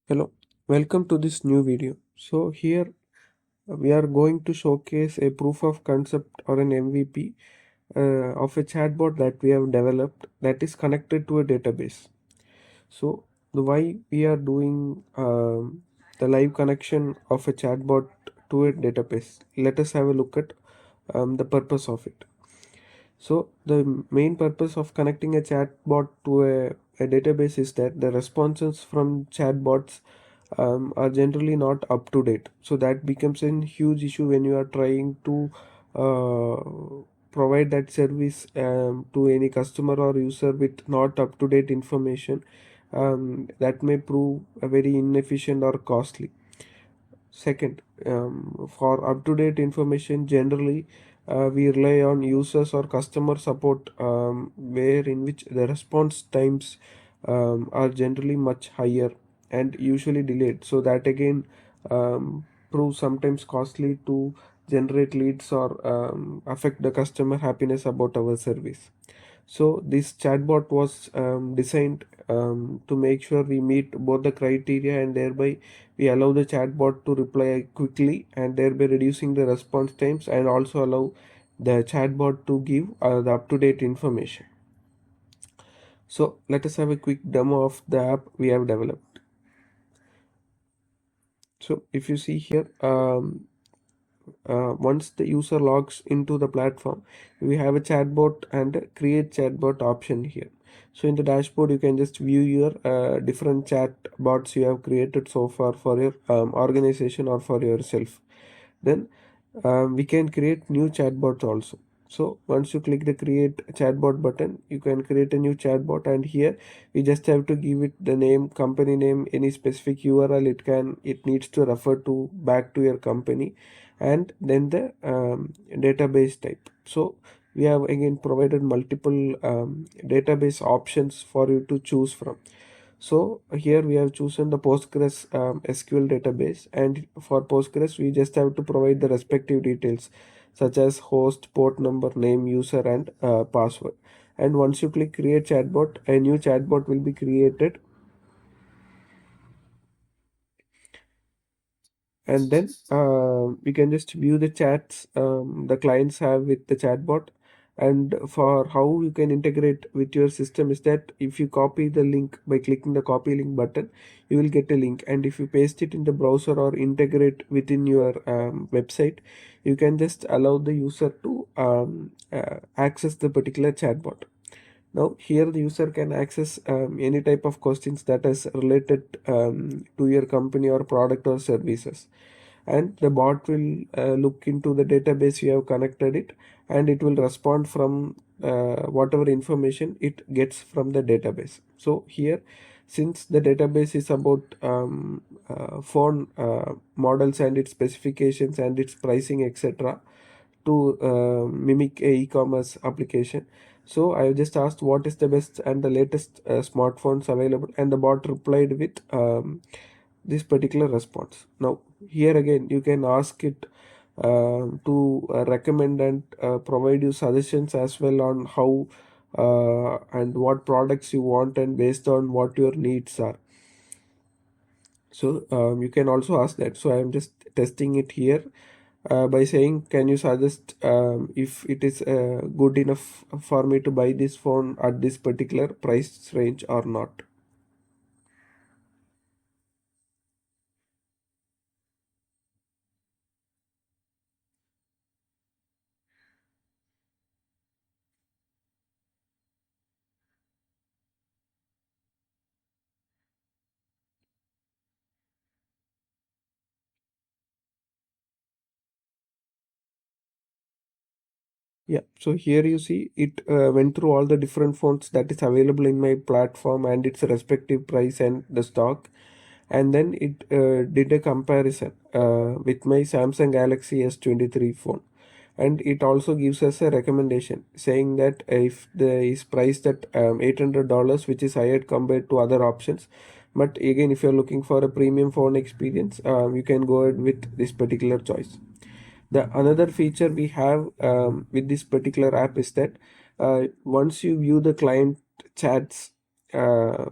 Hello, welcome to this new video. So here we are going to showcase a proof of concept or an MVP of a chatbot that we have developed that is connected to a database. So the why we are doing the live connection of a chatbot to a database. Let us have a look at the purpose of it. So the main purpose of connecting a chatbot to a database is that the responses from chatbots are generally not up to date. So that becomes a huge issue when you are trying to provide that service to any customer or user with not up to date information. That may prove very inefficient or costly. Second, for up-to-date information, generally we rely on users or customer support, where in which the response times are generally much higher and usually delayed. So that again proves sometimes costly to generate leads or affect the customer happiness about our service. So this chatbot was designed to make sure we meet both the criteria, and thereby we allow the chatbot to reply quickly and thereby reducing the response times, and also allow the chatbot to give the up-to-date information. So let us have a quick demo of the app we have developed. So if you see here, once the user logs into the platform, we have a chatbot and a create chatbot option here. So in the dashboard you can just view your different chat bots you have created so far for your organization or for yourself. Then we can create new chatbots also. So once you click the create chatbot button, you can create a new chatbot, and here we just have to give it the name, company name, any specific URL it needs to refer to back to your company, and then the database type. So we have again provided multiple database options for you to choose from. So here we have chosen the Postgres SQL database, and for Postgres we just have to provide the respective details such as host, port number, name, user, and password. And once you click create chatbot, a new chatbot will be created, and then we can just view the chats the clients have with the chatbot. And for how you can integrate with your system is that if you copy the link by clicking the copy link button, you will get a link, and if you paste it in the browser or integrate within your website, you can just allow the user to access the particular chatbot. Now here the user can access any type of questions that is related to your company or product or services, and the bot will look into the database you have connected it, and it will respond from whatever information it gets from the database. So here, since the database is about phone models and its specifications and its pricing, etc., to mimic a e-commerce application, so I just asked what is the best and the latest smartphones available, and the bot replied with this particular response. Now here again you can ask it to recommend and provide you suggestions as well on how and what products you want, and based on what your needs are. So you can also ask that. So I am just testing it here by saying, can you suggest if it is good enough for me to buy this phone at this particular price range or not. Yeah, so here you see it went through all the different phones that is available in my platform and its respective price and the stock, and then it did a comparison with my Samsung Galaxy S23 phone, and it also gives us a recommendation saying that if the is priced at $800, which is higher compared to other options, but again if you're looking for a premium phone experience, you can go ahead with this particular choice. The another feature we have with this particular app is that once you view the client chats uh,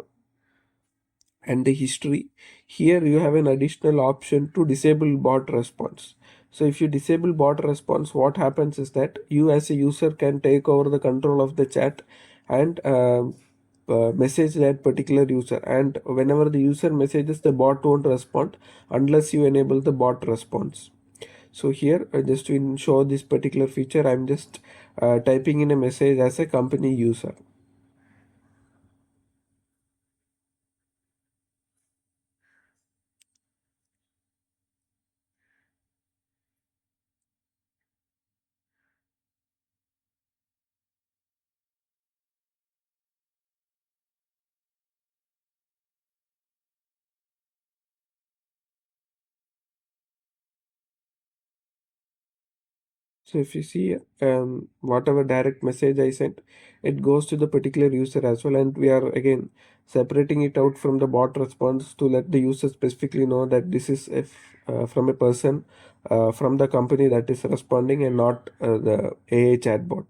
and the history. Here you have an additional option to disable bot response. So if you disable bot response, what happens is that you as a user can take over the control of the chat and message that particular user, and whenever the user messages, the bot won't respond unless you enable the bot response. So here just to show this particular feature, I'm just typing in a message as a company user. So if you see whatever direct message I sent, it goes to the particular user as well, and we are again separating it out from the bot response to let the user specifically know that this is from a person from the company that is responding and not the AI chatbot.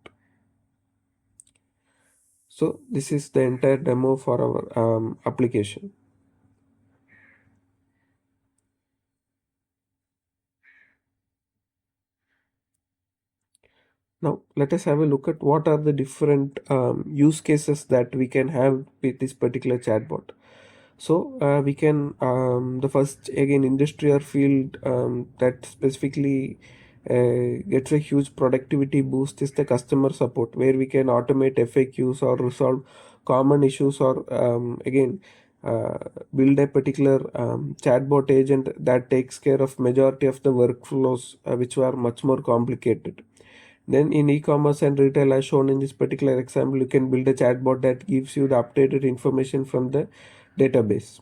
So this is the entire demo for our application. Now let us have a look at what are the different use cases that we can have with this particular chatbot. So we can the first again industry or field that specifically gets a huge productivity boost is the customer support, where we can automate FAQs or resolve common issues, or again uh, build a particular chatbot agent that takes care of majority of the workflows which were much more complicated. Then in e-commerce and retail, as shown in this particular example, you can build a chatbot that gives you the updated information from the database.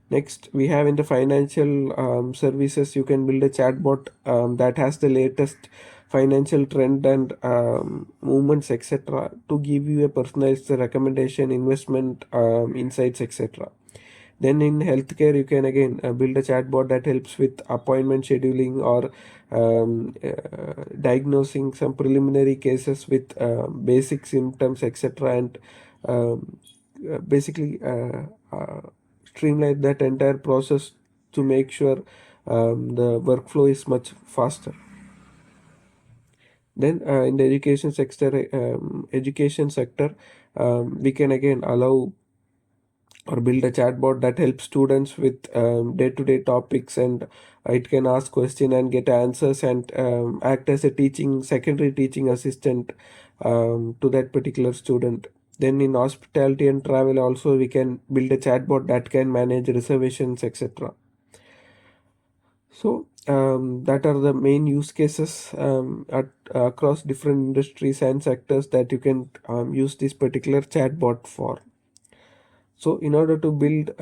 Next, we have in the financial services, you can build a chatbot that has the latest financial trend and movements, etc., to give you a personalized recommendation, investment insights, etc. Then in healthcare, you can again build a chatbot that helps with appointment scheduling or diagnosing some preliminary cases with basic symptoms, etc., and basically streamline that entire process to make sure the workflow is much faster. Then in the education sector, we can again allow or build a chatbot that helps students with day-to-day topics, and it can ask question and get answers, and act as a teaching secondary teaching assistant to that particular student. Then in hospitality and travel also, we can build a chatbot that can manage reservations, etc. So that are the main use cases across different industries and sectors that you can use this particular chatbot for. So in order to build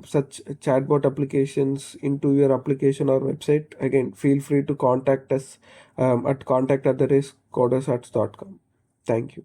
such chatbot applications into your application or website, again, feel free to contact us at contact@codersarts.com. Thank you.